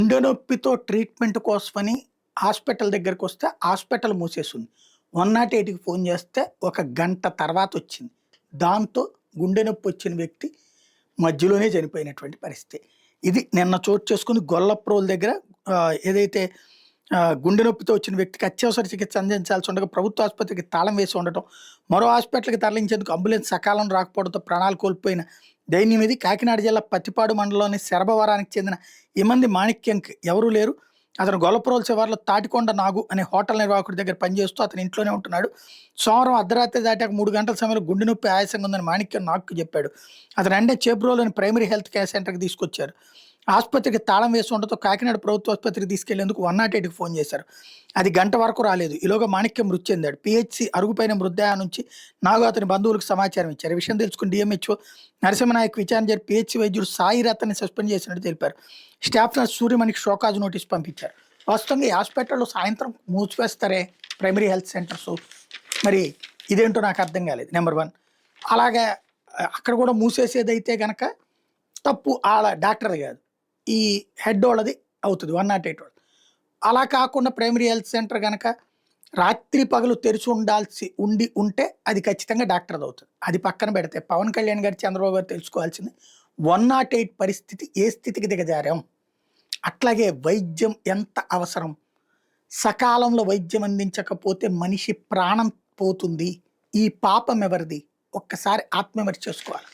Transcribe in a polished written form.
గుండె నొప్పితో ట్రీట్మెంట్ కోసమని హాస్పిటల్ దగ్గరకొస్తే హాస్పిటల్ మూసేసుంది. 108కి ఫోన్ చేస్తే ఒక గంట తర్వాతొచ్చింది. దాంతో గుండె నొప్పొచ్చిన వ్యక్తి మధ్యలోనే చనిపోయినటువంటి పరిస్థితి. ఇది నిన్న చోటు చేసుకుంది గొల్లప్రోలు దగ్గర. ఏదైతే గుండె నొప్పితో వచ్చిన వ్యక్తికి అత్యవసర చికిత్స అందించాల్సి ఉండగా ప్రభుత్వ ఆసుపత్రికి తాళం వేసి ఉండటం, మరో హాస్పిటల్‌కి తరలించేందుకు అంబులెన్స్ సకాలంలో రాకపోవడంతో ప్రాణాలు కోల్పోయిన దైన్యం ఇది. కాకినాడ జిల్లా పత్తిపాడు మండలంలోని శరభవరానికి చెందిన ఇమంది మాణిక్యంకి ఎవరూ లేరు. అతను గొల్లప్రోలు శివారులో తాటికొండ నాగు అనే హోటల్ నిర్వాహకుడి దగ్గర పనిచేస్తూ అతను ఇంట్లోనే ఉంటున్నాడు. సోమవారం అర్ధరాత్రి దాటాక 3 గంటల సమయంలో గుండె నొప్పి ఆయాసంగా ఉందని మాణిక్యం నాగుకి చెప్పాడు. అతను వెంటనే చేబ్రోలులోని ప్రైమరీ హెల్త్ కేర్ సెంటర్‌కి తీసుకొచ్చారు. ఆసుపత్రికి తాళం వేసి ఉండటంతో కాకినాడ ప్రభుత్వ ఆసుపత్రికి తీసుకెళ్లేందుకు 108కి ఫోన్ చేశారు. అది గంట వరకు రాలేదు. ఈలోగా మాణిక్యం మృతి చెందాడు. పీహెచ్‌సీ అరుగుపైన మృతదేహం నుంచి నాగు అతని బంధువులకు సమాచారం ఇచ్చారు. ఈ విషయం తెలుసుకుని డీఎంహెచ్ఓ నరసింహనాయక్ విచారణ జరిపి పీహెచ్‌సీ వైద్యుడు సాయి రతన్ని సస్పెండ్ చేసినట్టు తెలిపారు. స్టాఫ్ నర్స్ సూర్యమణికి షోకాజ్ నోటీస్ పంపించారు. వాస్తవంగా ఈ హాస్పిటల్లో సాయంత్రం మూసివేస్తారే ప్రైమరీ హెల్త్ సెంటర్స్. మరి ఇదేంటో నాకు అర్థం కాలేదు. నెంబర్ 1 అలాగే అక్కడ కూడా మూసేసేదైతే గనక తప్పు ఆడ డాక్టర్‌ది కాదు, ఈ హెడ్ వాళ్ళది అవుతుంది 108 వాళ్ళు. అలా కాకుండా ప్రైమరీ హెల్త్ సెంటర్ గనక రాత్రి పగలు తెరిచి ఉంటే అది ఖచ్చితంగా డాక్టర్‌ది అవుతుంది. అది పక్కన పెడితే పవన్ కళ్యాణ్ గారు, చంద్రబాబు గారు తెలుసుకోవాల్సింది 108 పరిస్థితి ఏ స్థితికి దిగజారాం. అట్లాగే వైద్యం ఎంత అవసరం. సకాలంలో వైద్యం అందించకపోతే మనిషి ప్రాణం పోతుంది. ఈ పాపం ఎవరిది? ఒక్కసారి ఆత్మవిమర్శ చేసుకోవాలి.